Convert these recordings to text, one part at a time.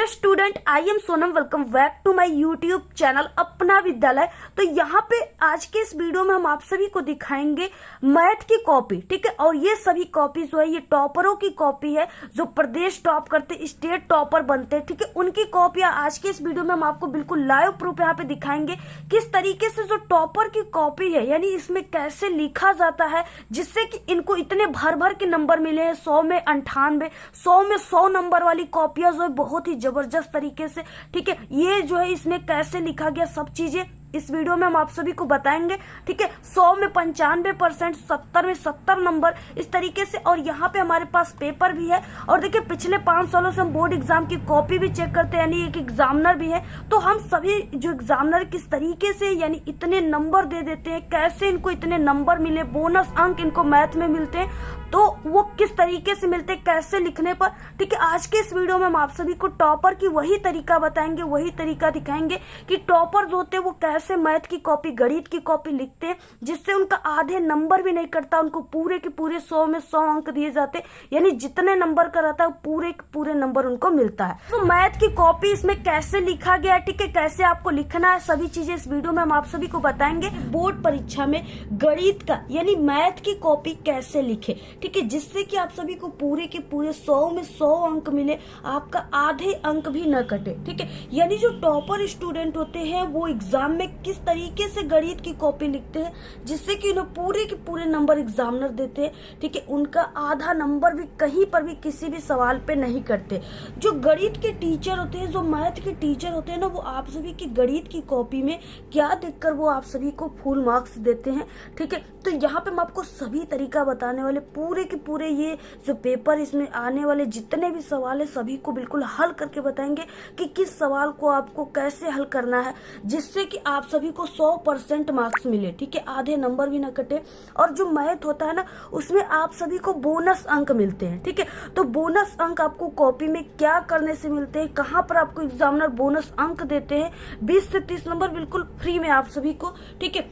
Hello student, I am Sonam. Welcome back to my YouTube channel Apna Vidyalaya. तो यहाँ पे आज के इस वीडियो में हम आप सभी को दिखाएंगे मैथ की कॉपी, ठीक है। और ये सभी कॉपी जो है ये टॉपरों की कॉपी है, जो प्रदेश टॉप करते, स्टेट टॉपर बनते हैं, ठीक है। उनकी कॉपियां आज के इस वीडियो में हम आपको बिल्कुल लाइव प्रूफ यहाँ पे दिखाएंगे किस तरीके से जो टॉपर की कॉपी है, यानी इसमें कैसे लिखा जाता है जिससे कि इनको इतने भर भर के नंबर मिले हैं। 100 में 98, 100 में 100 नंबर वाली कॉपियां जो है बहुत ही जबरदस्त तरीके से, ठीक है। ये जो है इसमें कैसे लिखा गया सब चीजें इस वीडियो में हम आप सभी को बताएंगे, ठीक है। 100 में 95%, 70 में 70 नंबर, इस तरीके से। और यहाँ पे हमारे पास पेपर भी है। और देखिए पिछले 5 सालों से हम बोर्ड एग्जाम की कॉपी भी चेक करते हैं, यानी एक एग्जामिनर भी है। तो हम सभी जो एग्जामिनर किस तरीके से यानी इतने नंबर दे देते हैं, कैसे इनको इतने नंबर मिले, बोनस अंक इनको मैथ में मिलते हैं, तो वो किस तरीके से मिलते हैं, कैसे लिखने पर, ठीक है। आज के इस वीडियो में हम आप सभी को टॉपर की वही तरीका बताएंगे, वही तरीका दिखाएंगे कि टॉपर जो होते हैं वो कैसे मैथ की कॉपी, गणित की कॉपी लिखते हैं जिससे उनका आधे नंबर भी नहीं कटता, उनको पूरे के पूरे 100 में 100 अंक दिए जाते, यानी जितने नंबर का रहता है पूरे के पूरे नंबर उनको मिलता है। तो मैथ की कॉपी इसमें कैसे लिखा गया, ठीक है, कैसे आपको लिखना है, सभी चीजें इस वीडियो में हम आप सभी को बताएंगे। बोर्ड परीक्षा में गणित का यानी मैथ की कॉपी कैसे लिखे, ठीक है, जिससे कि आप सभी को पूरे के पूरे 100 में 100 अंक मिले, आपका आधे अंक भी न कटे, ठीक है। यानी जो टॉपर स्टूडेंट होते हैं वो एग्जाम में किस तरीके से गणित की कॉपी लिखते हैं जिससे कि उन्हें पूरे के पूरे नंबर एग्जामिनर देते हैं, ठीक है। उनका आधा नंबर भी कहीं पर भी किसी भी सवाल पे नहीं करते। जो गणित के टीचर होते हैं, जो मैथ के टीचर होते हैं ना, वो आप सभी की गणित की कॉपी में क्या देखकर वो आप सभी को फुल मार्क्स देते हैं, ठीक है। तो यहाँ पे हम आपको सभी तरीका बताने वाले, पूरे के पूरे ये जो पेपर इसमें आने वाले जितने भी सवाल है सभी को बिल्कुल हल करके बताएंगे कि किस सवाल को आपको कैसे हल करना है जिससे कि आप सभी को 100% मार्क्स मिले, ठीक है, आधे नंबर भी ना कटे। और जो मैथ होता है ना उसमें आप सभी को बोनस अंक मिलते हैं, ठीक है। तो बोनस अंक आपको कॉपी में क्या करने से मिलते हैं, कहाँ पर आपको एग्जामिनर बोनस अंक देते हैं, 20 से 30 नंबर बिल्कुल फ्री में आप सभी को, ठीक है,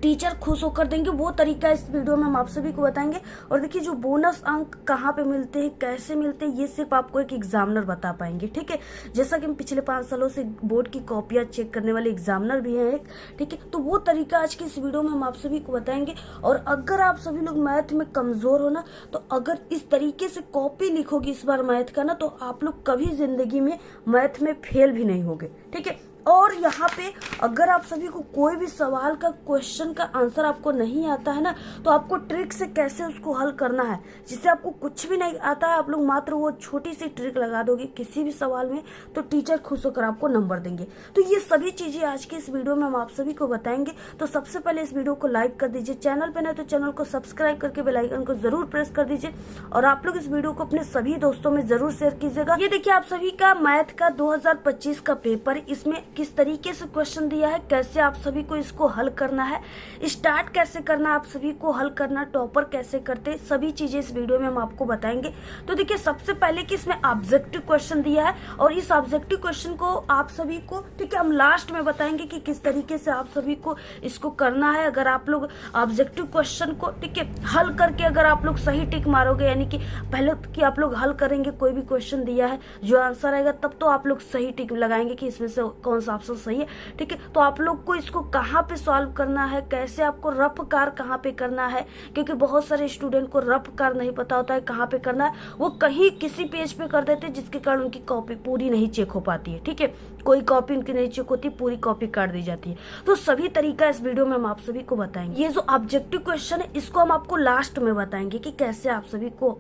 टीचर खुश होकर देंगे। वो तरीका इस वीडियो में हम आप सभी को बताएंगे। और देखिए जो बोनस अंक कहाँ पे मिलते हैं, कैसे मिलते हैं, ये सिर्फ आपको एक एग्जामिनर बता पाएंगे, ठीक है। जैसा कि हम पिछले 5 सालों से बोर्ड की कॉपियां चेक करने वाले एग्जामिनर भी हैं, ठीक है। तो वो तरीका आज की इस वीडियो में हम आप सभी को बताएंगे। और अगर आप सभी लोग मैथ में कमजोर हो ना, तो अगर इस तरीके से कॉपी लिखोगे इस बार मैथ का ना, तो आप लोग कभी जिंदगी में मैथ में फेल भी नहीं होगे, ठीक है। और यहाँ पे अगर आप सभी को कोई भी सवाल का क्वेश्चन का आंसर आपको नहीं आता है ना, तो आपको ट्रिक से कैसे उसको हल करना है, जिससे आपको कुछ भी नहीं आता है, आप लोग मात्र वो छोटी सी ट्रिक लगा दोगे किसी भी सवाल में, तो टीचर खुश होकर आपको नंबर देंगे। तो ये सभी चीजें आज के इस वीडियो में हम आप सभी को बताएंगे। तो सबसे पहले इस वीडियो को लाइक कर दीजिए, चैनल पे नहीं तो चैनल को सब्सक्राइब करके बेल आइकन को जरूर प्रेस कर दीजिए। और आप लोग इस वीडियो को अपने सभी दोस्तों में जरूर शेयर कीजिएगा। ये देखिए आप सभी का मैथ का 2025 का पेपर, इसमें किस तरीके से क्वेश्चन दिया है, कैसे आप सभी को इसको हल करना है, स्टार्ट कैसे करना है, आप सभी को हल करना, टॉपर कैसे करते, सभी चीजें इस वीडियो में हम आपको बताएंगे। तो देखिए सबसे पहले कि इसमें ऑब्जेक्टिव क्वेश्चन दिया है, और इस ऑब्जेक्टिव क्वेश्चन को आप सभी को, ठीक है, हम लास्ट में बताएंगे कि किस तरीके से आप सभी को इसको करना है। अगर आप लोग ऑब्जेक्टिव क्वेश्चन को, ठीक है, हल करके अगर आप लोग सही टिक मारोगे, यानी कि पहले कि आप लोग हल करेंगे, कोई भी क्वेश्चन दिया है जो आंसर आएगा तब तो आप लोग सही टिक लगाएंगे कि इसमें से कौन सा ऑप्शन सही है, ठीक है। तो आप लोग को इसको कहाँ पे सॉल्व करना है, कैसे आपको रफ कार कहाँ पे करना है, क्योंकि बहुत सारे स्टूडेंट को रफ कार नहीं पता होता है कहाँ पे करना है, वो कहीं किसी पेज पे कर देते हैं जिसके कारण उनकी कॉपी पूरी नहीं चेक हो पाती है, ठीक है। कोई कॉपी उनकी नहीं चेक होती, पूरी कॉपी काट दी जाती है। तो सभी तरीका इस वीडियो में हम आप सभी को बताएंगे। ये जो ऑब्जेक्टिव क्वेश्चन है इसको हम आपको लास्ट में बताएंगे कि कैसे आप सभी को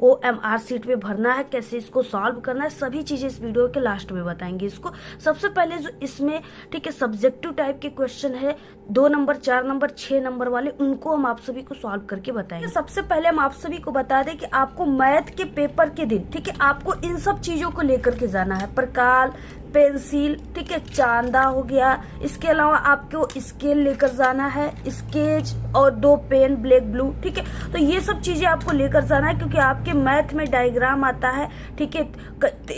OMR शीट में भरना है, कैसे इसको सॉल्व करना है, सभी चीजें इस वीडियो के लास्ट में बताएंगे इसको। सबसे पहले जो इसमें, ठीक है, सब्जेक्टिव टाइप के क्वेश्चन है 2 नंबर, 4 नंबर, 6 नंबर वाले, उनको हम आप सभी को सॉल्व करके बताएंगे। सबसे पहले हम आप सभी को बता दें कि आपको मैथ के पेपर के दिन, ठीक है, आपको इन सब चीजों को लेकर के जाना है। प्रकाल, पेंसिल, ठीक है, चांदा हो गया। इसके अलावा आपको स्केल लेकर जाना है, स्केच और 2 पेन ब्लैक ब्लू, ठीक है। तो ये सब चीजें आपको लेकर जाना है, क्योंकि आपके मैथ में डायग्राम आता है, ठीक है,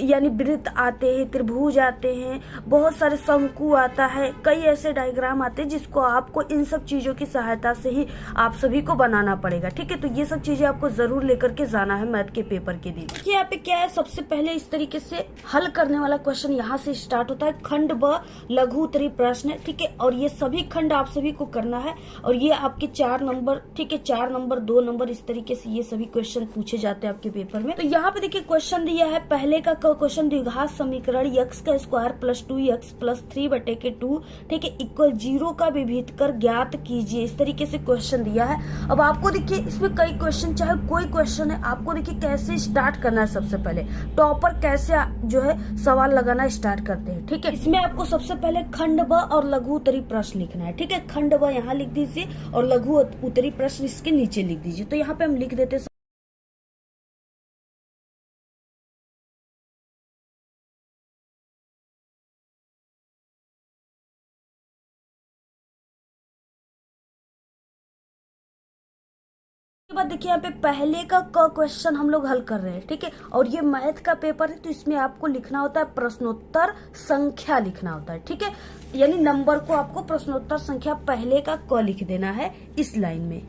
यानी वृत्त आते हैं, त्रिभुज आते हैं, बहुत सारे शंकु आता है, कई ऐसे डायग्राम आते हैं जिसको आपको इन सब चीजों की सहायता से ही आप सभी को बनाना पड़ेगा, ठीक है। तो ये सब चीजें आपको जरूर लेकर के जाना है मैथ के पेपर के दिन। यहाँ पे क्या है, सबसे पहले इस तरीके से हल करने वाला क्वेश्चन यहाँ से स्टार्ट होता है। खंड ब लघु उत्तरीय प्रश्न, ठीक है, और ये सभी खंड आप सभी को करना है, और ये आपके 4 नंबर, ठीक है, 4 नंबर 2 नंबर इस तरीके से ये सभी क्वेश्चन पूछे जाते हैं आपके पेपर में। तो यहाँ पे देखिए क्वेश्चन दिया है, पहले का क्वेश्चन, द्विघात समीकरण x का स्क्वायर प्लस 2x प्लस 3/2, ठीक है, इक्वल 0 का विभेद कर ज्ञात कीजिए। इस तरीके से क्वेश्चन दिया है। अब आपको देखिए इसमें कई क्वेश्चन, चाहे कोई क्वेश्चन है, आपको देखिए कैसे स्टार्ट करना है। सबसे पहले टॉपर कैसे जो है सवाल लगाना स्टार्ट करते हैं, ठीक है। इसमें आपको सबसे पहले खंड ब और लघु उत्तरीय प्रश्न लिखना है, ठीक है। खंड ब यहाँ लिख दीजिए और लघु उत्तरीय प्रश्न इसके नीचे लिख दीजिए। तो यहाँ पे हम लिख देते हैं के बाद देखिए यहाँ पे पहले का क्वेश्चन हम लोग हल कर रहे हैं, ठीक है। और ये मैथ का पेपर है, तो इसमें आपको लिखना होता है प्रश्नोत्तर संख्या लिखना होता है, ठीक है, यानी नंबर को आपको प्रश्नोत्तर संख्या पहले का क लिख देना है इस लाइन में।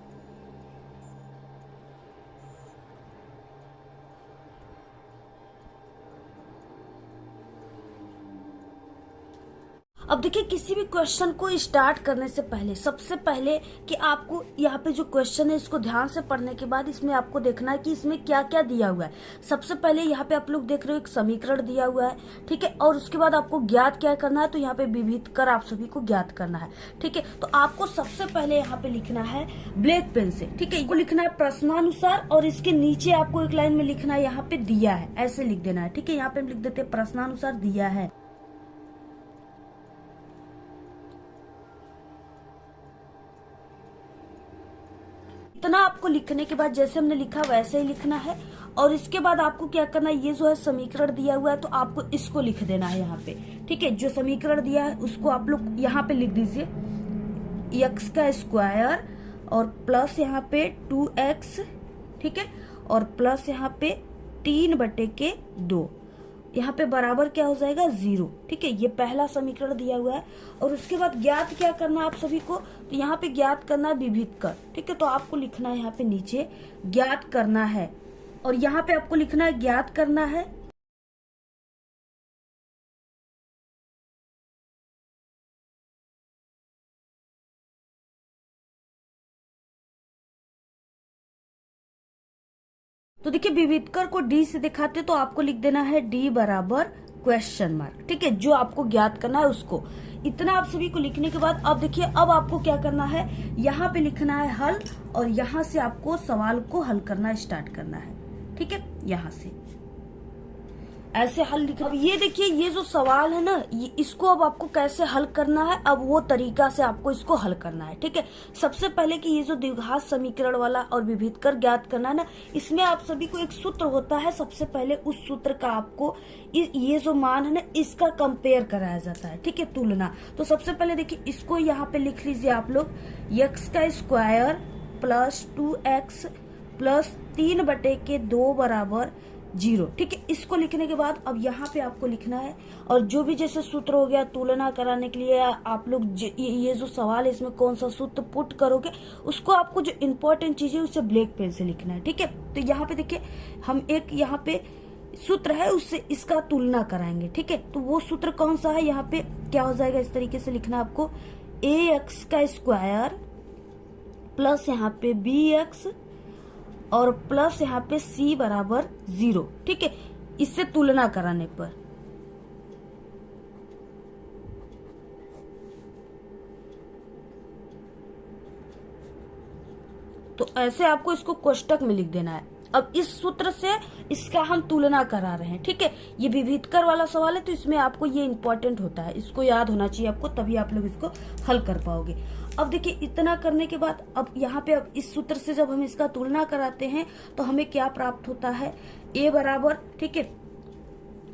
अब देखिए किसी भी क्वेश्चन को स्टार्ट करने से पहले सबसे पहले कि आपको यहाँ पे जो क्वेश्चन है इसको ध्यान से पढ़ने के बाद इसमें आपको देखना है कि इसमें क्या क्या दिया हुआ है। सबसे पहले यहाँ पे आप लोग देख रहे हो एक समीकरण दिया हुआ है, ठीक है, और उसके बाद आपको ज्ञात क्या करना है, तो यहाँ पे विभेद कर आप सभी को ज्ञात करना है, ठीक है। तो आपको सबसे पहले यहाँ पे लिखना है ब्लैक पेन से, ठीक है, इसको लिखना है प्रश्नानुसार, और इसके नीचे आपको एक लाइन में लिखना है यहाँ पे दिया है, ऐसे लिख देना है, ठीक है। यहाँ पे हम लिख देते हैं प्रश्नानुसार दिया है। इतना आपको लिखने के बाद जैसे हमने लिखा वैसे ही लिखना है, और इसके बाद आपको क्या करना है, ये जो है समीकरण दिया हुआ है तो आपको इसको लिख देना है यहाँ पे, ठीक है। जो समीकरण दिया है उसको आप लोग यहाँ पे लिख दीजिए, x का स्क्वायर और प्लस यहाँ पे 2x, ठीक है, और प्लस यहाँ पे 3/2, यहाँ पे बराबर क्या हो जाएगा 0, ठीक है। ये पहला समीकरण दिया हुआ है। और उसके बाद ज्ञात क्या करना है आप सभी को, तो यहाँ पे ज्ञात करना है विभेद कर, ठीक है। तो आपको लिखना है यहाँ पे नीचे ज्ञात करना है, और यहाँ पे आपको लिखना है ज्ञात करना है। तो देखिए विविधकर को डी से दिखाते तो आपको लिख देना है डी बराबर क्वेश्चन मार्क, ठीक है, जो आपको ज्ञात करना है उसको। इतना आप सभी को लिखने के बाद अब देखिए अब आपको क्या करना है, यहाँ पे लिखना है हल, और यहाँ से आपको सवाल को हल करना स्टार्ट करना है, ठीक है। यहाँ से ऐसे हल लिखना। अब ये देखिए ये जो सवाल है ना, ये इसको अब आपको कैसे हल करना है, अब वो तरीका से आपको इसको हल करना है, ठीक है। सबसे पहले कि ये जो द्विघात समीकरण वाला और विभेद कर ज्ञात करना है ना, इसमें आप सभी को एक सूत्र होता है। सबसे पहले उस सूत्र का आपको ये जो मान है ना इसका कंपेयर कराया जाता है, ठीक है, तुलना। तो सबसे पहले देखिए इसको यहाँ पे लिख लीजिए आप लोग, x का स्क्वायर प्लस 2x प्लस 3/2 बराबर 0, ठीक है। इसको लिखने के बाद अब यहाँ पे आपको लिखना है, और जो भी जैसे सूत्र हो गया तुलना कराने के लिए आप लोग ये जो सवाल है इसमें कौन सा सूत्र पुट करोगे, उसको आपको जो इम्पोर्टेंट चीज है उसे ब्लैक पेन से लिखना है, ठीक है। तो यहाँ पे देखिए हम एक यहाँ पे सूत्र है उससे इसका तुलना कराएंगे, ठीक है। तो वो सूत्र कौन सा है, यहाँ पे क्या हो जाएगा, इस तरीके से लिखना आपको ax का स्क्वायर प्लस यहाँ पे bx और प्लस यहाँ पे c बराबर 0, ठीक है, इससे तुलना कराने पर। तो ऐसे आपको इसको कोष्टक में लिख देना है। अब इस सूत्र से इसका हम तुलना करा रहे हैं, ठीक है। ये विभेदकर वाला सवाल है तो इसमें आपको ये इंपॉर्टेंट होता है, इसको याद होना चाहिए आपको, तभी आप लोग इसको हल कर पाओगे। अब देखिए इतना करने के बाद अब यहाँ पे अब इस सूत्र से जब हम इसका तुलना कराते हैं तो हमें क्या प्राप्त होता है, a बराबर, ठीक है,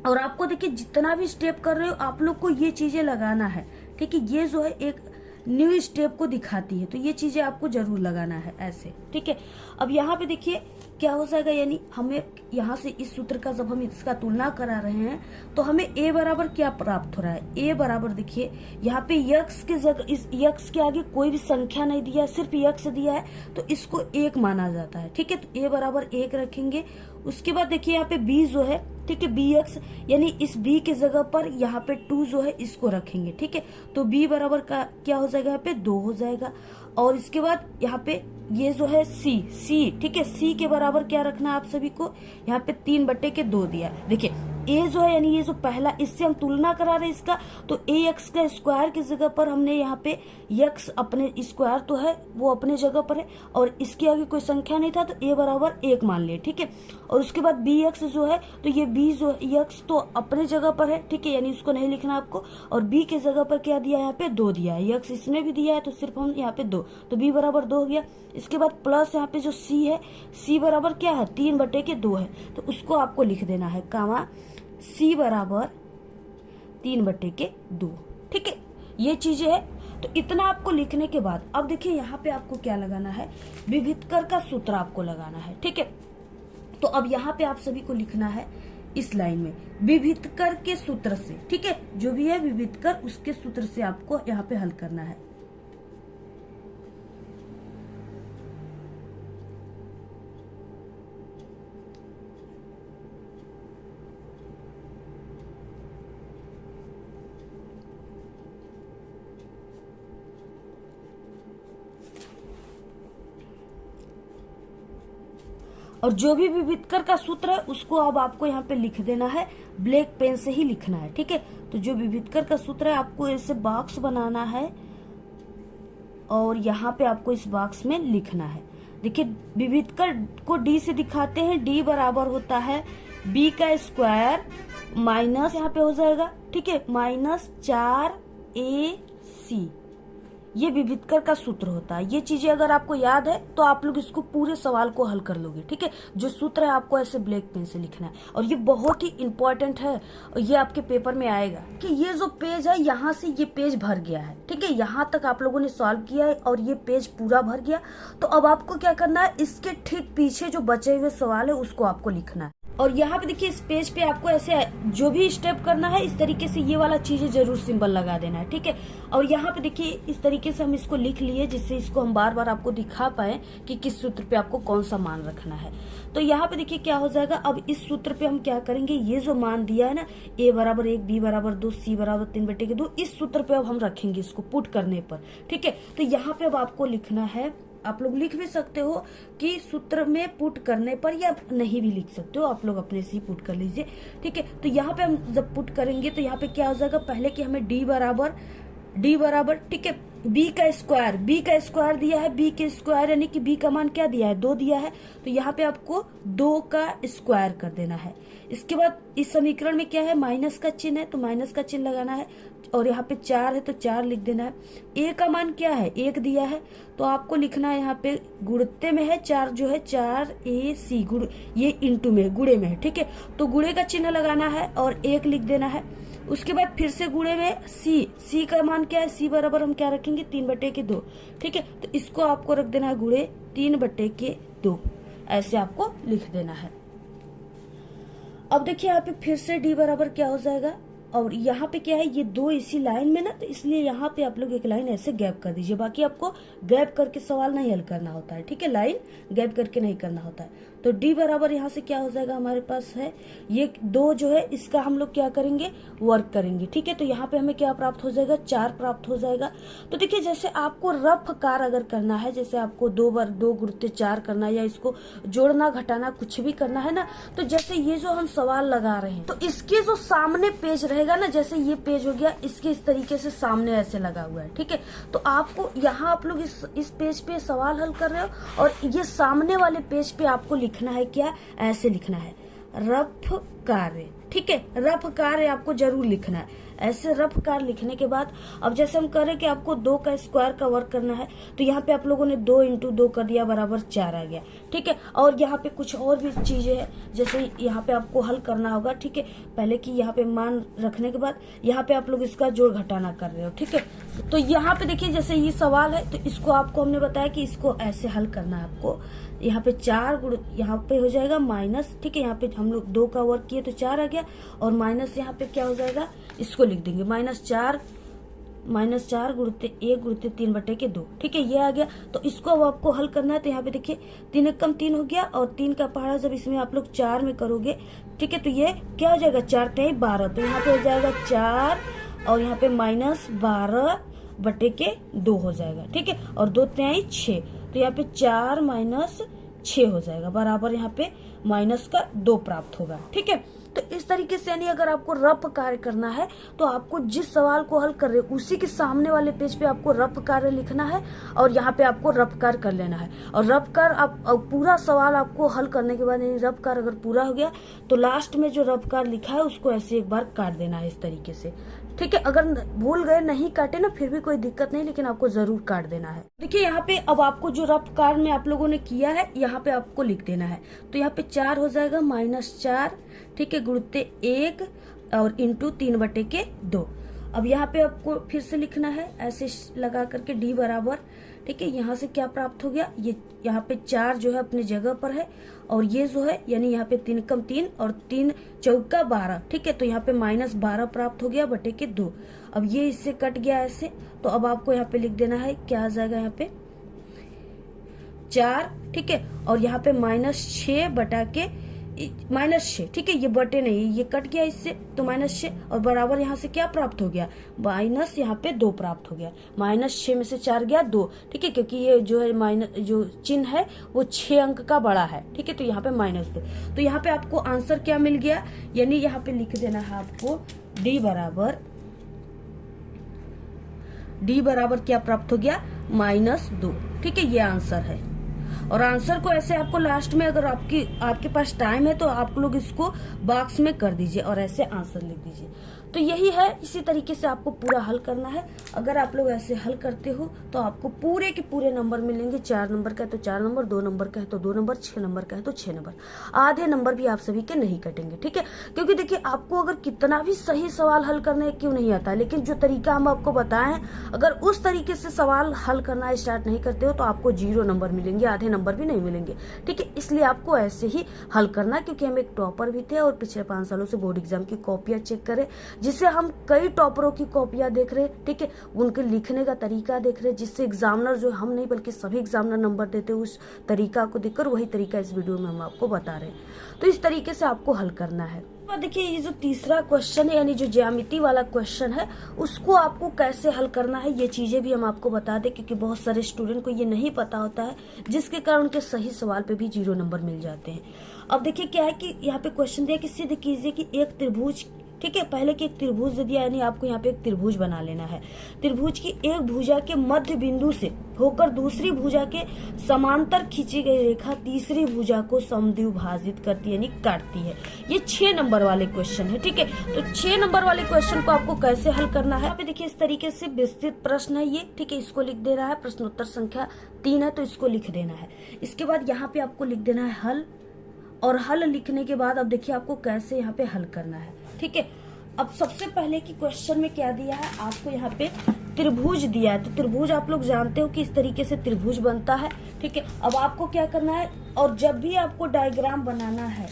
और आपको देखिए जितना भी स्टेप कर रहे हो आप लोग को ये चीजें लगाना है, ठीक है। ये जो है एक न्यू स्टेप को दिखाती है, तो ये चीजें आपको जरूर लगाना है ऐसे, ठीक है। अब यहाँ पे देखिए क्या हो जाएगा, यानी हमें यहाँ से इस सूत्र का जब हम इसका तुलना करा रहे हैं तो हमें a बराबर क्या प्राप्त हो रहा है। a बराबर देखिए यहाँ पे यक्स के जगह, इस यक्स के आगे कोई भी संख्या नहीं दिया है, सिर्फ यक्स दिया है, तो इसको 1 माना जाता है, ठीक है। तो a बराबर 1 रखेंगे। उसके बाद देखिए यहाँ पे b जो है, ठीक है, bx, यानी इस b के जगह पर यहाँ पे 2 जो है इसको रखेंगे, ठीक है। तो b बराबर का क्या हो जाएगा, यहाँ पे 2 हो जाएगा। और इसके बाद यहाँ पे ये जो है c, ठीक है, c के बराबर क्या रखना है आप सभी को, यहाँ पे 3/2 दिया है। देखिए a जो है, यानी ये जो पहला, इससे हम तुलना करा रहे हैं इसका, तो ax का स्क्वायर की जगह पर हमने यहाँ पे x अपने स्क्वायर तो है वो अपने जगह पर है, और इसके आगे कोई संख्या नहीं था तो a बराबर 1 मान लिए, ठीक है। और उसके बाद bx जो है, तो ये b जो x तो अपने जगह पर है, ठीक है, यानी उसको नहीं लिखना आपको। और b के जगह पर क्या दिया है, यहाँ पे 2 दिया है, x इसमें भी दिया है तो सिर्फ हम यहाँ पे 2, तो b बराबर 2 हो गया। इसके बाद प्लस यहाँ पे जो c है, c बराबर क्या है, 3/2 है, तो उसको आपको लिख देना है, कामा c बराबर 3/2, ठीक है। ये चीजें है, तो इतना आपको लिखने के बाद अब देखिए यहाँ पे आपको क्या लगाना है, विभीतकर का सूत्र आपको लगाना है, ठीक है। तो अब यहाँ पे आप सभी को लिखना है इस लाइन में विभीतकर के सूत्र से, ठीक है, जो भी है विभीतकर उसके सूत्र से आपको यहाँ पे हल करना है। और जो भी विभीतकर का सूत्र है उसको अब आपको यहाँ पे लिख देना है, ब्लैक पेन से ही लिखना है, ठीक है। तो जो विभीतकर का सूत्र है आपको ऐसे बॉक्स बनाना है और यहाँ पे आपको इस बॉक्स में लिखना है। देखिए विभीतकर को d से दिखाते हैं, d बराबर होता है b का स्क्वायर माइनस यहाँ पे हो जाएगा, ठीक है, -4ac, ये विभीतकर का सूत्र होता है। ये चीजें अगर आपको याद है तो आप लोग इसको पूरे सवाल को हल कर लोगे, ठीक है। जो सूत्र है आपको ऐसे ब्लैक पेन से लिखना है, और ये बहुत ही इंपॉर्टेंट है, और ये आपके पेपर में आएगा कि ये जो पेज है यहाँ से ये पेज भर गया है, ठीक है, यहाँ तक आप लोगों ने सॉल्व किया है और ये पेज पूरा भर गया। तो अब आपको क्या करना है, इसके ठीक पीछे जो बचे हुए सवाल है उसको आपको लिखना है। और यहाँ पे देखिए इस पेज पे आपको ऐसे जो भी स्टेप करना है इस तरीके से ये वाला चीजें जरूर सिंबल लगा देना है, ठीक है। और यहाँ पे देखिए इस तरीके से हम इसको लिख लिए, जिससे इसको हम बार बार आपको दिखा पाए कि किस सूत्र पे आपको कौन सा मान रखना है। तो यहाँ पे देखिए क्या हो जाएगा, अब इस सूत्र पे हम क्या करेंगे, ये जो मान दिया है ना, a बराबर 1, b बराबर 2, c बराबर 3/2, इस सूत्र पे अब हम रखेंगे इसको पुट करने पर, ठीक है। तो यहाँ पे अब आपको लिखना है, आप लोग लिख भी सकते हो कि सूत्र में पुट करने पर, या नहीं भी लिख सकते हो, आप लोग अपने से ही पुट कर लीजिए, ठीक है। तो यहाँ पे हम जब पुट करेंगे तो यहाँ पे क्या हो जाएगा, पहले कि हमें d बराबर, ठीक है, b का स्क्वायर दिया है, b के स्क्वायर यानी कि b का मान क्या दिया है, 2 दिया है, तो यहाँ पे आपको 2 का स्क्वायर कर देना है। इसके बाद इस समीकरण में क्या है, माइनस का चिन्ह है, तो माइनस का चिन्ह लगाना है, और यहाँ पे 4 है तो 4 लिख देना है। a का मान क्या है, 1 दिया है, तो आपको लिखना है यहाँ पे गुणते में है 4 जो है 4ac, गुण ये इंटू में गुणे में है, ठीक है। तो गुणे का चिन्ह लगाना है और 1 लिख देना है। उसके बाद फिर से गुणे में c का मान क्या है, c बराबर हम क्या रखेंगे, 3/2, ठीक है। तो इसको आपको रख देना है गुणे 3/2, ऐसे आपको लिख देना है। अब देखिए यहाँ पे फिर से d बराबर क्या हो जाएगा, और यहाँ पे क्या है, ये 2 इसी लाइन में ना, तो इसलिए यहाँ पे आप लोग एक लाइन ऐसे गैप कर दीजिए, बाकी आपको गैप करके सवाल नहीं हल करना होता है, ठीक है, लाइन गैप करके नहीं करना होता है। तो d बराबर यहाँ से क्या हो जाएगा, हमारे पास है ये 2 जो है, इसका हम लोग क्या करेंगे, वर्क करेंगे, ठीक है। तो यहाँ पे हमें क्या प्राप्त हो जाएगा, 4 प्राप्त हो जाएगा। तो देखिए जैसे आपको रफ कार अगर करना है, जैसे आपको 2 बार 2 गुणित 4 करना है, या इसको जोड़ना घटाना कुछ भी करना है ना, तो जैसे ये जो हम सवाल लगा रहे हैं, तो इसके जो सामने पेज रहेगा ना, जैसे ये पेज हो गया, इसके इस तरीके से सामने ऐसे लगा हुआ है, ठीक है। तो आपको यहाँ आप लोग इस पेज पे सवाल हल कर रहे हो, और ये सामने वाले पेज पे आपको लिखना है क्या, ऐसे लिखना है, रफ कार्य, ठीक है, रफ कार्य आपको जरूर लिखना है। ऐसे रफ कार्य लिखने के बाद अब जैसे हम कह रहे हैं कि आपको 2 का स्क्वायर का वर्क करना है, तो यहाँ पे आप लोगों ने 2 इंटू 2 कर दिया बराबर 4 आ गया, ठीक है। और यहाँ पे कुछ और भी चीजें हैं, जैसे यहाँ पे आपको हल करना होगा, ठीक है। पहले की यहाँ पे मान रखने के बाद यहाँ पे आप लोग इसका जोड़ घटाना कर रहे हो, ठीक है। तो यहाँ पे देखिए जैसे ये सवाल है, तो इसको आपको हमने बताया कि इसको ऐसे हल करना है आपको। यहाँ पे 4 गुण यहाँ पे हो जाएगा माइनस, ठीक है। यहाँ पे हम लोग 2 का वर्क किए तो 4 आ गया, और माइनस यहाँ पे क्या हो जाएगा, इसको लिख देंगे -4 गुणित 1 गुणित 3/2, ठीक है, ये आ गया। तो इसको अब आपको हल करना है। तो यहाँ पे देखिए 3 एकम 3 हो गया, और 3 का पहाड़ा जब इसमें आप लोग 4 में करोगे, ठीक है, तो ये क्या हो जाएगा, 4 3 12, तो यहाँ पे हो जाएगा 4, और यहाँ पे -12/2 हो जाएगा, ठीक है, और 2 3 6, तो यहाँ पे 4 - 6 हो जाएगा बराबर यहाँ पे -2 प्राप्त होगा, ठीक है। तो इस तरीके से यानी अगर आपको रफ कार्य करना है तो आपको जिस सवाल को हल कर रहे हो उसी के सामने वाले पेज पे आपको रफ कार्य लिखना है, और यहाँ पे आपको रफ कार्य कर लेना है। और रफ कार्य आप पूरा सवाल आपको हल करने के बाद यानी रफ कार्य अगर पूरा हो गया तो लास्ट में जो रफ कार्य लिखा है उसको ऐसे एक बार काट देना है इस तरीके से, ठीक है। अगर भूल गए नहीं काटे ना फिर भी कोई दिक्कत नहीं, लेकिन आपको जरूर काट देना है। देखिए यहाँ पे अब आपको जो रफ कार्य में आप लोगों ने किया है यहाँ पे आपको लिख देना है। तो यहाँ पे 4 हो जाएगा -4, ठीक है, गुणित 1 और इंटू 3/2। अब यहाँ पे आपको फिर से लिखना है ऐसे लगा करके d बराबर, ठीक है। यहाँ से क्या प्राप्त हो गया, ये यहाँ पे 4 जो है अपने जगह पर है, और ये जो है यानी यहाँ पे 3 कम 3 और 3 चौका 12, ठीक है। तो यहाँ पे -12 प्राप्त हो गया बटे के 2। अब ये इससे कट गया ऐसे, तो अब आपको यहाँ पे लिख देना है, क्या आ जाएगा यहाँ पे 4, ठीक है, और यहाँ पे -6 बटा के -6, ठीक है, ये बटे नहीं, ये कट गया इससे, तो -6 और बराबर यहाँ से क्या प्राप्त हो गया, माइनस यहाँ पे 2 प्राप्त हो गया। -6 में से 4 गया 2, ठीक है, क्योंकि ये जो है माइनस जो चिन्ह है वो 6 अंक का बड़ा है, ठीक है, तो यहाँ पे -2। तो यहाँ पे आपको आंसर क्या मिल गया, यानी यहाँ पे लिख देना है आपको d बराबर क्या प्राप्त हो गया, -2, ठीक है, ये आंसर है। और आंसर को ऐसे आपको लास्ट में अगर आपके पास टाइम है तो आप लोग इसको बॉक्स में कर दीजिए और ऐसे आंसर लिख दीजिए। तो यही है, इसी तरीके से आपको पूरा हल करना है। अगर आप लोग ऐसे हल करते हो तो आपको पूरे के पूरे नंबर मिलेंगे। 4 नंबर का है तो 4 नंबर, 2 नंबर का है तो 2 नंबर, 6 नंबर का है तो 6 नंबर। आधे नंबर भी आप सभी के नहीं कटेंगे, ठीक है। क्योंकि देखिए आपको अगर कितना भी सही सवाल हल करने क्यों नहीं आता, लेकिन जो तरीका हम आपको बताए हैं अगर उस तरीके से सवाल हल करना स्टार्ट नहीं करते हो तो आपको 0 नंबर मिलेंगे, आधे नंबर भी नहीं मिलेंगे, ठीक है। इसलिए आपको ऐसे ही हल करना, क्योंकि हम एक टॉपर भी थे और पिछले 5 सालों से बोर्ड एग्जाम की कॉपियां चेक करें, जिससे हम कई टॉपरों की कॉपियां देख रहे, ठीक है, उनके लिखने का तरीका देख रहे, जिससे एग्जामिनर जो हम नहीं बल्कि सभी एग्जामिनर नंबर देते उस तरीका को देखकर वही तरीका इस वीडियो में हम आपको बता रहे हैं। तो इस तरीके से आपको हल करना है। देखिए ये जो तीसरा क्वेश्चन है यानी जो ज्यामिति वाला क्वेश्चन है उसको आपको कैसे हल करना है ये चीजें भी हम आपको बता दें, क्योंकि बहुत सारे स्टूडेंट को ये नहीं पता होता है, जिसके कारण उनके सही सवाल पे भी 0 नंबर मिल जाते हैं। अब देखिए क्या है कि यहाँ पे क्वेश्चन दिया कि सिद्ध कीजिए कि एक त्रिभुज, ठीक है, पहले की एक त्रिभुज दे दिया, यानी आपको यहाँ पे एक त्रिभुज बना लेना है। त्रिभुज की एक भुजा के मध्य बिंदु से होकर दूसरी भुजा के समांतर खींची गई रेखा तीसरी भुजा को समद्विभाजित करती है यानी काटती है। ये 6 नंबर वाले क्वेश्चन है, ठीक है। तो 6 नंबर वाले क्वेश्चन को आपको कैसे हल करना है, यहाँ पे देखिए इस तरीके से विस्तृत प्रश्न है ये, ठीक है, इसको लिख दे रहा है। प्रश्नोत्तर संख्या 3 है तो इसको लिख देना है। इसके बाद यहाँ पे आपको लिख देना है हल, और हल लिखने के बाद अब देखिए आपको कैसे यहाँ पे हल करना है, ठीक है। अब सबसे पहले की क्वेश्चन में क्या दिया है, आपको यहाँ पे त्रिभुज दिया है। तो त्रिभुज आप लोग जानते हो कि इस तरीके से त्रिभुज बनता है, ठीक है। अब आपको क्या करना है, और जब भी आपको डायग्राम बनाना है,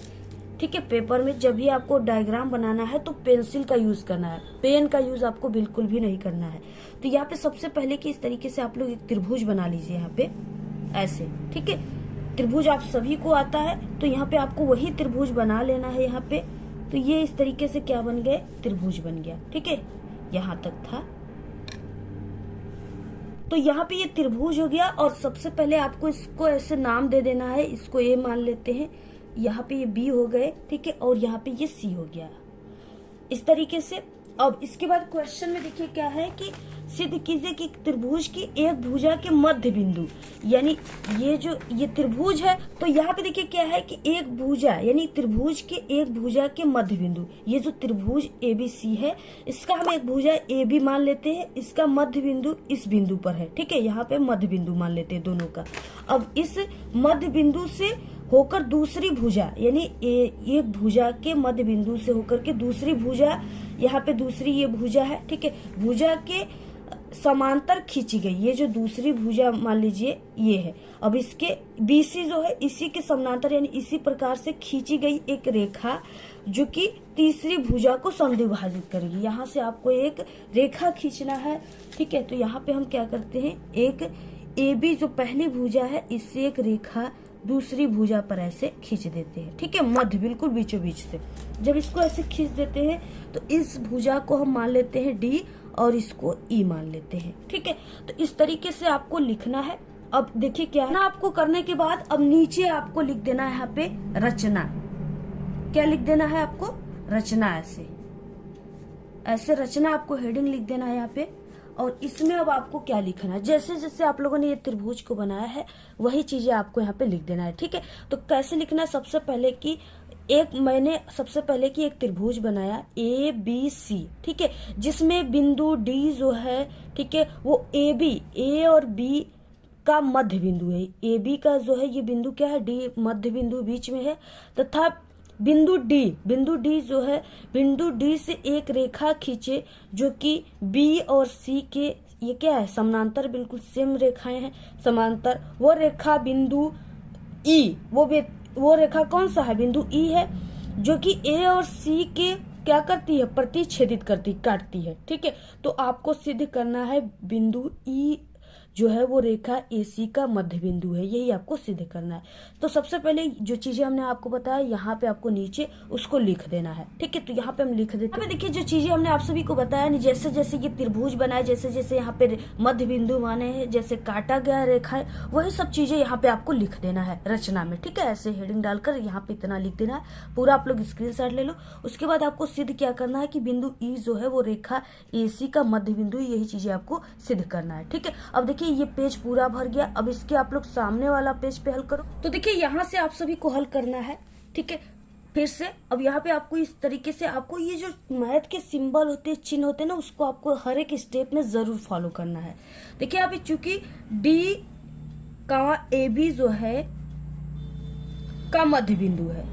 ठीक है, पेपर में जब भी आपको डायग्राम बनाना है तो पेंसिल का यूज करना है, पेन का यूज आपको बिल्कुल भी नहीं करना है। तो यहाँ पे सबसे पहले की इस तरीके से आप लोग एक त्रिभुज बना लीजिए यहाँ पे ऐसे, ठीक है। त्रिभुज आप सभी को आता है तो यहाँ पे आपको वही त्रिभुज बना लेना है यहाँ पे। तो ये इस तरीके से क्या बन गए, त्रिभुज बन गया, ठीक है, यहाँ तक था। तो यहाँ पे ये त्रिभुज हो गया, और सबसे पहले आपको इसको ऐसे नाम दे देना है, इसको ए मान लेते हैं, यहाँ पे ये बी हो गए, ठीक है, और यहाँ पे ये सी हो गया इस तरीके से। अब इसके बाद क्वेश्चन में देखिए क्या है कि सिद्ध कीजिए कि त्रिभुज की एक भुजा के मध्य बिंदु, यानी ये त्रिभुज है, तो यहाँ पे देखिए क्या है कि एक भुजा यानी त्रिभुज के एक भुजा के मध्य बिंदु, ये जो त्रिभुज ABC है इसका हम एक भुजा AB मान लेते हैं, इसका मध्य बिंदु इस बिंदु पर है, ठीक है, यहाँ पे मध्य बिंदु मान लेते हैं दोनों का। अब इस मध्य बिंदु से होकर दूसरी भुजा यानी एक भुजा के मध्य बिंदु से होकर के दूसरी भुजा, यहाँ पे दूसरी ये भुजा है, ठीक है, भुजा के समांतर खींची गई, ये जो दूसरी भुजा मान लीजिए ये है। अब इसके BC जो है इसी के समांतर यानी इसी प्रकार से खींची गई एक रेखा जो कि तीसरी भुजा को समद्विभाजित करेगी। यहाँ से आपको एक रेखा खींचना है, ठीक है, तो यहाँ पे हम क्या करते हैं, एक AB जो पहली भुजा है इससे एक रेखा दूसरी भुजा पर ऐसे खींच देते हैं, ठीक है, मध्य बिल्कुल बीचों बीच से। जब इसको ऐसे खींच देते हैं तो इस भुजा को हम मान लेते हैं D और इसको E मान लेते हैं, ठीक है। तो इस तरीके से आपको लिखना है। अब देखिए क्या है ना, आपको करने के बाद अब नीचे आपको लिख देना है यहाँ पे रचना। क्या लिख देना है आपको? रचना। ऐसे रचना आपको हेडिंग लिख देना है यहाँ पे। और इसमें अब आपको क्या लिखना है, जैसे जैसे आप लोगों ने ये त्रिभुज को बनाया है वही चीजें आपको यहाँ पे लिख देना है, ठीक है। तो कैसे लिखना है, सबसे पहले कि मैंने सबसे पहले कि एक त्रिभुज बनाया ABC, ठीक है, जिसमें बिंदु D जो है, ठीक है, वो A और B का मध्य बिंदु है। AB का जो है ये बिंदु क्या है, D मध्य बिंदु बीच में है, तथा बिंदु D जो है, बिंदु D से एक रेखा खींचे जो कि B और C के ये क्या है, समांतर, बिल्कुल सेम रेखाएं हैं, समांतर। वो रेखा बिंदु E, वो रेखा कौन सा है, बिंदु E है, जो कि A और C के क्या करती है, प्रतिच्छेदित करती, काटती है, ठीक है। तो आपको सिद्ध करना है बिंदु E जो है वो रेखा AC का मध्य बिंदु है, यही आपको सिद्ध करना है। तो सबसे पहले जो चीजें हमने आपको बताया यहाँ पे आपको नीचे उसको लिख देना है, ठीक है। तो यहाँ पे हम लिख देते हैं। देखिए जो चीजें हमने आप सभी को बताया, जैसे जैसे ये त्रिभुज बनाए, जैसे जैसे यहाँ पे मध्य बिंदु माने हैं, जैसे काटा गया रेखा है, वही सब चीजें यहाँ पे आपको लिख देना है रचना में, ठीक है। ऐसे हेडिंग डालकर यहाँ पे इतना लिख देना है, पूरा आप लोग स्क्रीनशॉट ले लो। उसके बाद आपको सिद्ध क्या करना है कि बिंदु E जो है वो रेखा AC का मध्य बिंदु, यही चीजें आपको सिद्ध करना है, ठीक है। अब देखिए ये पेज पूरा भर गया। अब इसके आप लोग सामने वाला पेज पे हल करो। तो देखिए यहाँ से आप सभी को हल करना है, ठीक है। फिर से अब यहाँ पे आपको इस तरीके से आपको ये जो मैथ के सिंबल होते हैं, चिन्ह होते हैं ना, उसको आपको हर एक स्टेप में जरूर फॉलो करना है। देखिए यहाँ पे चूंकि D का AB जो है का मध्य बिंदु है,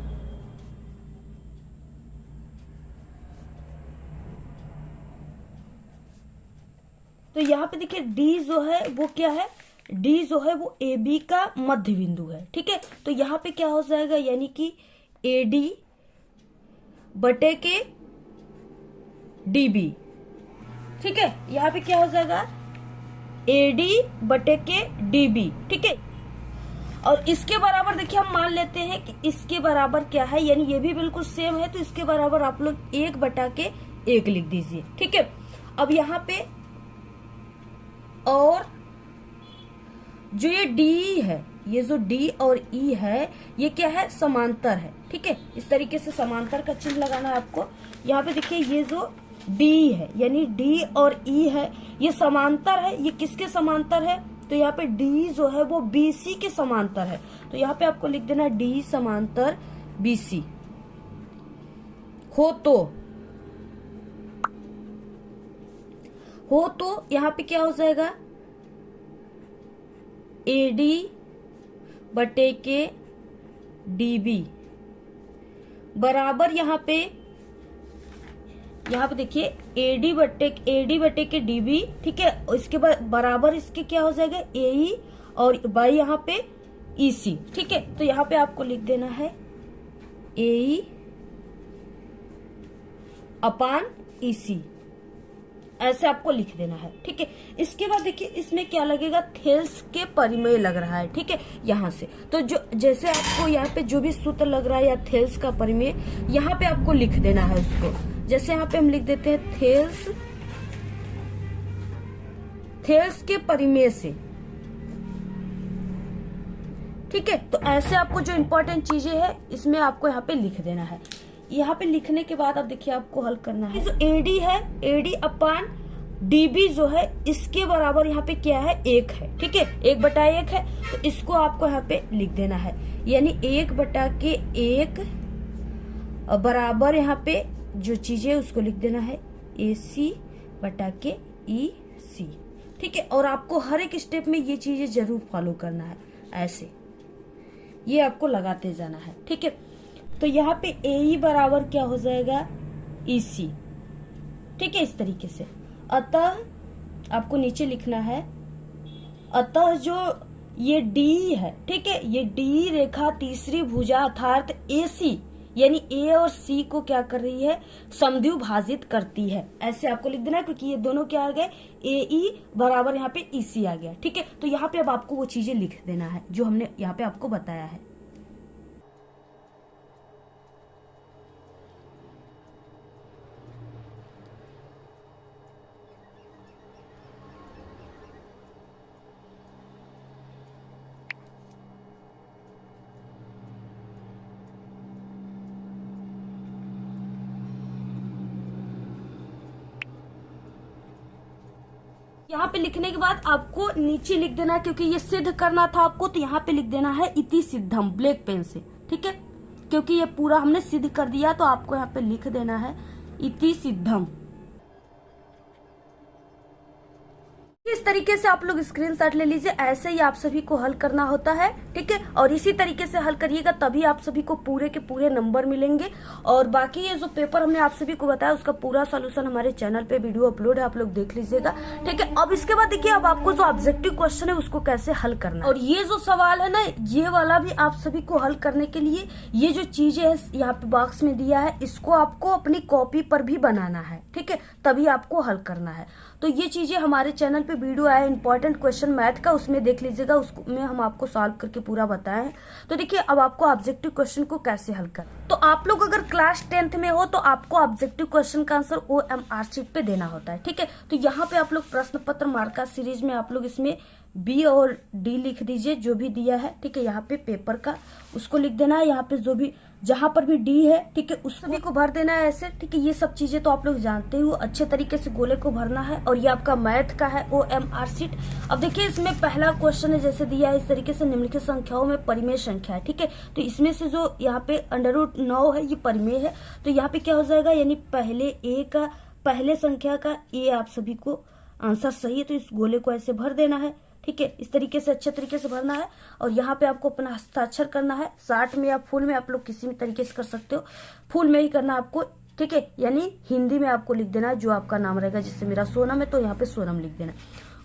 तो यहाँ पे देखिए D जो है वो क्या है, D जो है वो AB का मध्य बिंदु है, ठीक है। तो यहाँ पे क्या हो जाएगा, यानी कि AD बटे के DB, ठीक है। यहाँ पे क्या हो जाएगा, AD बटे के DB, ठीक है। और इसके बराबर देखिए हम मान लेते हैं कि इसके बराबर क्या है, यानी ये भी बिल्कुल सेम है, तो इसके बराबर आप लोग 1 बटा के 1 लिख दीजिए, ठीक है। अब यहाँ पे और जो ये D है, ये जो D और E है, ये क्या है, समांतर है, ठीक है। इस तरीके से समांतर का चिन्ह लगाना है आपको। यहाँ पे देखिए ये जो D है, यानी D और E है, ये समांतर है। ये किसके समांतर है, तो यहाँ पे D जो है वो BC के समांतर है। तो यहाँ पे आपको लिख देना D समांतर BC हो तो यहाँ पे क्या हो जाएगा, AD बटे के DB बराबर यहाँ पे देखिए AD बटे के DB, ठीक है। इसके बराबर इसके क्या हो जाएगा, AE और बाई यहाँ पे EC, ठीक है। तो यहाँ पे आपको लिख देना है AE अपान EC, ऐसे आपको लिख देना है, ठीक है। इसके बाद देखिए इसमें क्या लगेगा, थेल्स के परिमेय लग रहा है, ठीक है। यहाँ से तो जो जैसे आपको यहाँ पे जो भी सूत्र लग रहा है या थेल्स का परिमेय, यहाँ पे आपको लिख देना है उसको। जैसे यहाँ पे हम लिख देते हैं थेल्स के परिमेय से, ठीक है। तो ऐसे आपको जो इम्पोर्टेंट चीजें है इसमें आपको यहाँ पे लिख देना है। यहाँ पे लिखने के बाद अब देखिए आपको हल करना है, जो AD है, AD अपान डीबी जो है इसके बराबर यहाँ पे क्या है, 1 है। ठीक है, 1/1 है, तो इसको आपको यहाँ पे लिख देना है, यानी 1/1 बराबर यहाँ पे जो चीजें उसको लिख देना है AC/EC। ठीक है, और आपको हर एक स्टेप में ये चीजें जरूर फॉलो करना है, ऐसे ये आपको लगाते जाना है। ठीक है, तो यहाँ पे AE बराबर क्या हो जाएगा, EC। ठीक है, इस तरीके से। अतः आपको नीचे लिखना है, अतः जो ये D है, ठीक है, ये D रेखा तीसरी भुजा अर्थात AC यानी A और C को क्या कर रही है, समद्विभाजित करती है। ऐसे आपको लिख देना है, क्योंकि ये दोनों क्या आ गए, AE बराबर यहाँ पे EC आ गया। ठीक है, तो यहाँ पे अब आपको वो चीजें लिख देना है जो हमने यहाँ पे आपको बताया है। यहाँ पे लिखने के बाद आपको नीचे लिख देना है, क्योंकि ये सिद्ध करना था आपको, तो यहाँ पे लिख देना है इति सिद्धम ब्लैक पेन से। ठीक है, क्योंकि ये पूरा हमने सिद्ध कर दिया, तो आपको यहाँ पे लिख देना है इति सिद्धम। इस तरीके से आप लोग स्क्रीनशॉट ले लीजिए, ऐसे ही आप सभी को हल करना होता है। ठीक है, और इसी तरीके से हल करिएगा, तभी आप सभी को पूरे के पूरे नंबर मिलेंगे। और बाकी ये जो पेपर हमने आप सभी को बताया उसका पूरा सॉल्यूशन हमारे चैनल पे वीडियो अपलोड है, आप लोग देख लीजिएगा। ठीक है, अब इसके बाद देखिए अब आपको जो ऑब्जेक्टिव क्वेश्चन है उसको कैसे हल करना है। और ये जो सवाल है ना, ये वाला भी आप सभी को हल करने के लिए ये जो चीजें है यहाँ पे बॉक्स में दिया है, इसको आपको अपनी कॉपी पर भी बनाना है। ठीक है, तभी आपको हल करना है। तो ये चीजें हमारे चैनल पे वीडियो आया इंपॉर्टेंट क्वेश्चन मैथ का, उसमें देख लीजिएगा, उसमें हम आपको सॉल्व करके पूरा बताए हैं। तो देखिए अब आपको ऑब्जेक्टिव क्वेश्चन को कैसे हल कर, तो आप लोग अगर क्लास 10th में हो तो आपको ऑब्जेक्टिव क्वेश्चन का आंसर OMR शीट पे देना होता है। ठीक है, तो यहाँ पे आप लोग प्रश्न पत्र मार्का सीरीज में आप लोग इसमें B और D लिख दीजिए, जो भी दिया है। ठीक है, यहाँ पे पेपर का उसको लिख देना है, यहाँ पे जो भी जहां पर भी D है, ठीक है, उस सभी को भर देना है ऐसे। ठीक है, ये सब चीजें तो आप लोग जानते हो, अच्छे तरीके से गोले को भरना है। और ये आपका मैथ का है OMR शीट। अब देखिए इसमें पहला क्वेश्चन है जैसे दिया है इस तरीके से, निम्नलिखित संख्याओं में परिमेय संख्या है। ठीक है, तो इसमें से जो यहाँ पे √9 है ये परिमेय है, तो यहाँ पे क्या हो जाएगा, यानी पहले संख्या का A आप सभी को आंसर सही है, तो इस गोले को ऐसे भर देना है। ठीक है, इस तरीके से अच्छे तरीके से भरना है। और यहाँ पे आपको अपना हस्ताक्षर करना है, शार्ट में या फुल में, आप लोग किसी भी तरीके से कर सकते हो, फुल में ही करना आपको। ठीक है, यानी हिंदी में आपको लिख देना है जो आपका नाम रहेगा, जिससे मेरा सोनम है तो यहाँ पे सोनम लिख देना।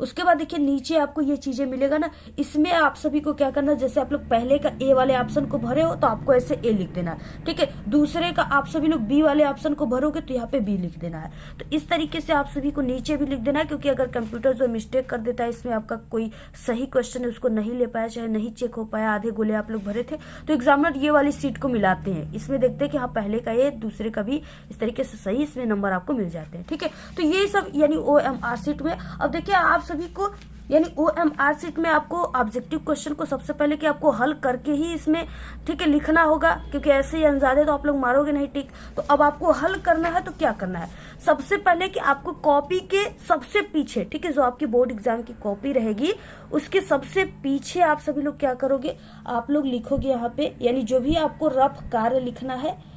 उसके बाद देखिए नीचे आपको ये चीजें मिलेगा ना, इसमें आप सभी को क्या करना है, जैसे आप लोग पहले का A वाले ऑप्शन को भरे हो तो आपको ऐसे A लिख देना है। ठीक है, दूसरे का आप सभी लोग B वाले ऑप्शन को भरोगे तो यहाँ पे B लिख देना है। तो इस तरीके से आप सभी को नीचे भी लिख देना है, क्योंकि अगर कंप्यूटर जो मिस्टेक कर देता है, इसमें आपका कोई सही क्वेश्चन है उसको नहीं ले पाया, चाहे नहीं चेक हो पाया, आधे गोले आप लोग भरे थे, तो एग्जामिनर ये वाली सीट को मिलाते हैं, इसमें देखते हैं कि हाँ पहले का A दूसरे का भी इस तरीके से सही, इसमें नंबर आपको मिल जाते हैं। ठीक है, तो ये सब यानी OMR शीट में। अब देखिए आप सभी को यानी OMR शीट में आपको ऑब्जेक्टिव क्वेश्चन को सबसे पहले कि आपको हल करके ही इसमें, ठीक है, लिखना होगा, क्योंकि ऐसे ही अंदाजे तो आप लोग मारोगे नहीं। ठीक, तो अब आपको हल करना है, तो क्या करना है, सबसे पहले कि आपको कॉपी के सबसे पीछे, ठीक है, जो आपकी बोर्ड एग्जाम की कॉपी रहेगी उसके सबसे पीछे आप सभी लोग क्या करोगे, आप लोग लिखोगे यहाँ पे, यानी जो भी आपको रफ कार्य लिखना है,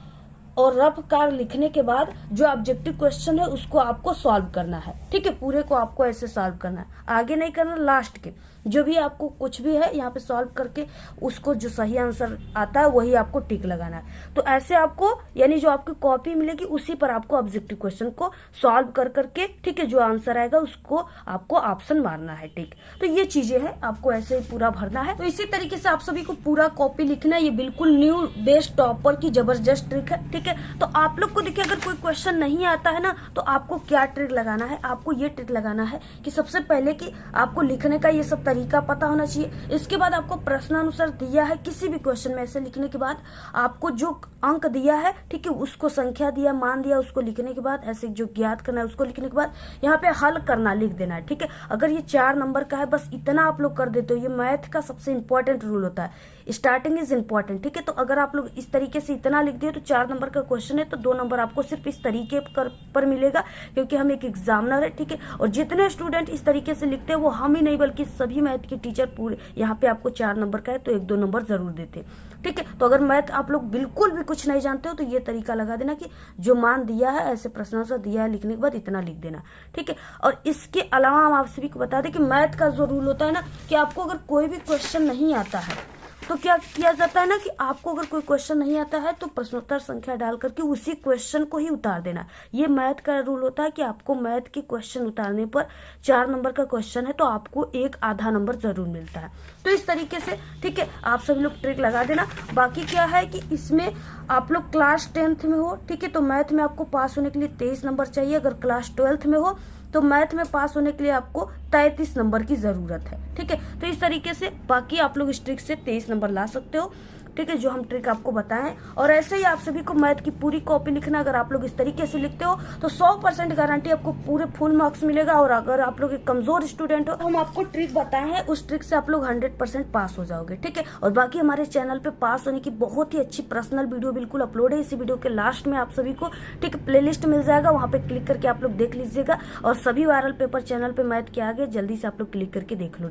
और रफ कार्य लिखने के बाद जो ऑब्जेक्टिव क्वेश्चन है उसको आपको सॉल्व करना है। ठीक है, पूरे को आपको ऐसे सॉल्व करना है, आगे नहीं करना, लास्ट के जो भी आपको कुछ भी है यहाँ पे सॉल्व करके उसको जो सही आंसर आता है वही आपको टिक लगाना है। तो ऐसे आपको यानी जो आपकी कॉपी मिलेगी उसी पर आपको ऑब्जेक्टिव क्वेश्चन को सॉल्व कर करके, ठीक है, जो आंसर आएगा उसको आपको ऑप्शन मारना है। ठीक, तो ये चीजें हैं, आपको ऐसे ही पूरा भरना है। तो इसी तरीके से आप सभी को पूरा कॉपी लिखना है, ये बिल्कुल न्यू बेस्ट टॉपर की जबरदस्त ट्रिक है। ठीक है, तो आप लोग को देखिए अगर कोई क्वेश्चन नहीं आता है ना, तो आपको क्या ट्रिक लगाना है, आपको ये ट्रिक लगाना है कि सबसे पहले कि आपको लिखने का ये सब तरीका पता होना चाहिए। इसके बाद आपको प्रश्नानुसार दिया है, किसी भी क्वेश्चन में ऐसे लिखने के बाद आपको जो अंक दिया है, ठीक है, उसको संख्या दिया, मान दिया, उसको लिखने के बाद ऐसे जो ज्ञात करना है उसको लिखने के बाद यहाँ पे हल करना लिख देना है। ठीक है, अगर ये 4 नंबर का है, बस इतना आप लोग कर देते हो, ये मैथ का सबसे इंपॉर्टेंट रूल होता है, स्टार्टिंग इज इंपॉर्टेंट, ठीक है। तो अगर आप लोग इस तरीके से इतना लिख दिए तो 4 नंबर का क्वेश्चन है, तो 2 नंबर आपको सिर्फ इस तरीके पर मिलेगा, क्योंकि हम एक एग्जामिनर है, ठीक है। और जितने स्टूडेंट इस तरीके से लिखते हैं वो हम ही नहीं बल्कि सभी मैथ के टीचर पूरे यहाँ पे आपको 4 नंबर का है तो 1-2 नंबर जरूर देते हैं, ठीक है। तो अगर मैथ आप लोग बिल्कुल भी कुछ नहीं जानते हो तो ये तरीका लगा देना कि जो मान दिया है ऐसे प्रश्न सा दिया है लिखने के बाद इतना लिख देना, ठीक है। और इसके अलावा हम आप सभी को बता दें कि मैथ का जो रूल होता है ना कि आपको अगर कोई भी क्वेश्चन नहीं आता है तो क्या किया जाता है ना कि आपको अगर कोई क्वेश्चन नहीं आता है तो प्रश्नोत्तर संख्या डाल करके उसी क्वेश्चन को ही उतार देना। ये मैथ का रूल होता है कि आपको मैथ के क्वेश्चन उतारने पर 4 नंबर का क्वेश्चन है तो आपको एक आधा नंबर जरूर मिलता है। तो इस तरीके से, ठीक है, आप सभी लोग ट्रिक लगा देना। बाकी क्या है कि इसमें आप लोग क्लास 10th में हो, ठीक है, तो मैथ में आपको पास होने के लिए 23 नंबर चाहिए। अगर क्लास 12th में हो तो मैथ में पास होने के लिए आपको 33 नंबर की जरूरत है, ठीक है। तो इस तरीके से बाकी आप लोग इस ट्रिक से 23 नंबर ला सकते हो, ठीक है, जो हम ट्रिक आपको बताएं। और ऐसे ही आप सभी को मैथ की पूरी कॉपी लिखना, अगर आप लोग इस तरीके से लिखते हो तो 100% गारंटी आपको पूरे फुल मार्क्स मिलेगा। और अगर आप लोग एक कमजोर स्टूडेंट हो, हम आपको ट्रिक बताए हैं, उस ट्रिक से आप लोग 100% पास हो जाओगे, ठीक है। और बाकी हमारे चैनल पे पास होने की बहुत ही अच्छी पर्सनल वीडियो बिल्कुल अपलोड है। इसी वीडियो के लास्ट में आप सभी को, ठीक है, प्लेलिस्ट मिल जाएगा, वहां पे क्लिक करके आप लोग देख लीजिएगा। और सभी वायरल पेपर चैनल पे मैथ के आगे जल्दी से आप लोग क्लिक करके देख लो।